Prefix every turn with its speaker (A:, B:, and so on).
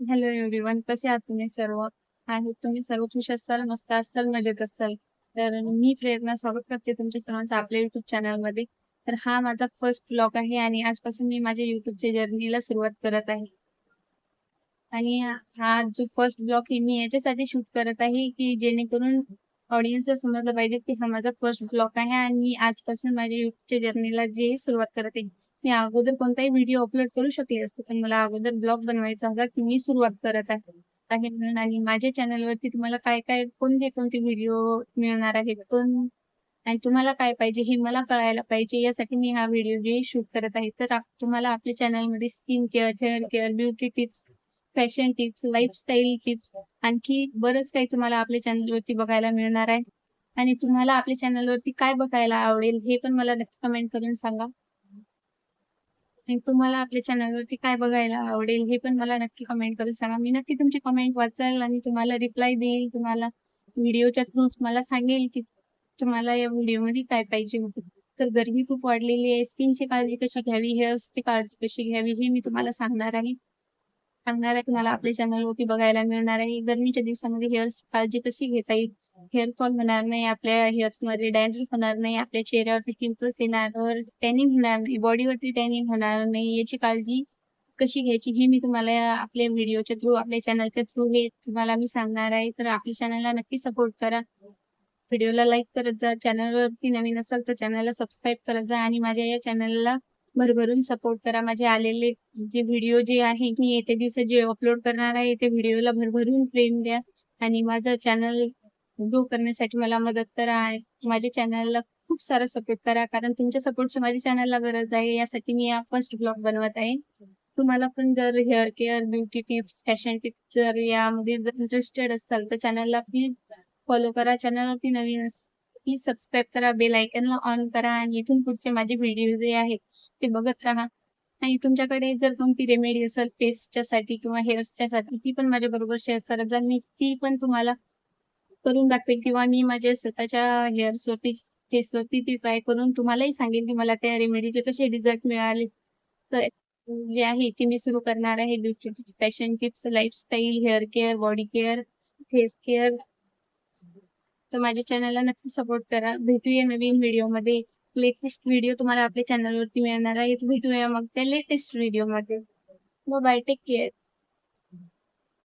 A: Hello everyone, कसे आहात तुम्ही सर्व? आहेत तुम्ही सर्व खुश असाल, मस्त असाल, मजेत असाल. तर मी प्रेरणा स्वागत करते तुमच्या सर्वांचं आपल्या युट्यूब चॅनलमध्ये. तर हा माझा फर्स्ट ब्लॉग आहे आणि आजपासून मी माझ्या युट्यूबच्या जर्नीला सुरुवात करत आहे. आणि हा जो फर्स्ट ब्लॉग आहे मी याच्यासाठी शूट करत आहे की जेणेकरून ऑडियन्सला समजलं पाहिजे की हा माझा फर्स्ट ब्लॉग आहे आणि मी आजपासून माझ्या युट्यूबच्या जर्नीला जे सुरुवात करत आहे. मी अगोदर कोणताही व्हिडिओ अपलोड करू शकले असते, पण मला अगोदर ब्लॉग बनवायचा होता की मी सुरुवात करत आहे म्हणून. आणि माझ्या चॅनलवरती तुम्हाला काय कोणते व्हिडिओ मिळणार आहेत, आणि तुम्हाला काय पाहिजे हे मला कळायला पाहिजे, यासाठी मी हा व्हिडिओ जे शूट करत आहे. तर तुम्हाला आपल्या चॅनलमध्ये skin care, hair care, beauty tips, fashion tips, lifestyle tips, आणखी बरंच काही तुम्हाला आपल्या चॅनलवरती बघायला मिळणार आहे. आणि तुम्हाला आपल्या चॅनलवरती काय बघायला आवडेल हे पण मला नक्की कमेंट करून सांगा. आणि तुम्हाला आपल्या चॅनलवरती काय बघायला आवडेल हे पण मला नक्की कमेंट करून सांगा. मी नक्की तुमची कमेंट वाचेल आणि तुम्हाला रिप्लाय देईल. तुम्हाला व्हिडिओच्या थ्रू तुम्हाला सांगेल की तुम्हाला या व्हिडिओमध्ये काय पाहिजे होतं. तर गरमी खूप वाढलेली आहे. स्किनची काळजी कशी घ्यावी, हेअर्सची काळजी कशी घ्यावी हे मी तुम्हाला सांगणार आहे तुम्हाला आपल्या चॅनलवरती बघायला मिळणार आहे. गरमीच्या दिवसामध्ये हेअर्सची काळजी कशी घेता येईल, हेअर फॉल होणार नाही, आपल्या हेअर्समध्ये डॅन्ड्रफ होणार नाही, आपल्या चेहऱ्यावरती पिंपल्स येणार, टॅनिंग होणार नाही, बॉडीवरती टॅनिंग होणार नाही, याची काळजी कशी घ्यायची हे मी तुम्हाला आपल्या व्हिडिओच्या थ्रू, आपल्या चॅनलच्या थ्रू हे तुम्हाला मी सांगणार आहे. तर आपल्या चॅनलला नक्की सपोर्ट करा. व्हिडिओला लाईक करत जा. चॅनलवरती नवीन असाल तर चॅनलला सबस्क्राईब करत जा आणि माझ्या या चॅनलला भरभरून सपोर्ट करा. माझे आलेले जे व्हिडिओ जे आहे मी येत्या दिवसात जे अपलोड करणार आहे ते व्हिडिओला भरभरून प्रेम द्या आणि माझं चॅनल ग्रो करण्यासाठी मला मदत करा. माझ्या चॅनलला खूप सारा सपोर्ट करा, कारण तुमच्या सपोर्टची माझ्या चॅनलला गरज आहे. यासाठी मी हा फर्स्ट ब्लॉग बनवत आहे. तुम्हाला पण जर hair care, beauty tips, fashion tips जर यामध्ये जर इंटरेस्टेड असाल तर चॅनलला प्लीज फॉलो करा. चॅनलवरती नवीन प्लीज सबस्क्राईब करा, बेल आयकॉनला ऑन करा आणि इथून पुढचे माझे व्हिडिओ जे आहेत ते बघत राहा. आणि तुमच्याकडे जर कोणती रेमेडी असेल फेसच्या साठी किंवा हेअर्सच्या साठी ती पण माझ्याबरोबर शेअर करत जा. मी ती पण तुम्हाला करून दाखवेल किंवा मी माझ्या स्वतःच्या हेअर्सवरती, फेसवरती ती ट्राय करून तुम्हालाही सांगेल की मला त्या रेमेडीचे कसे रिझल्ट मिळाले. तर जे आहे ते मी सुरू करणार आहे. Beauty, fashion tips, lifestyle, hair care, body care, face care. तर माझ्या चॅनलला नक्की सपोर्ट करा. भेटूया नवीन व्हिडिओमध्ये. लेटेस्ट व्हिडिओ तुम्हाला आपल्या चॅनलवरती मिळणार आहे. भेटूया मग त्या लेटेस्ट व्हिडिओमध्ये. Bye, take care.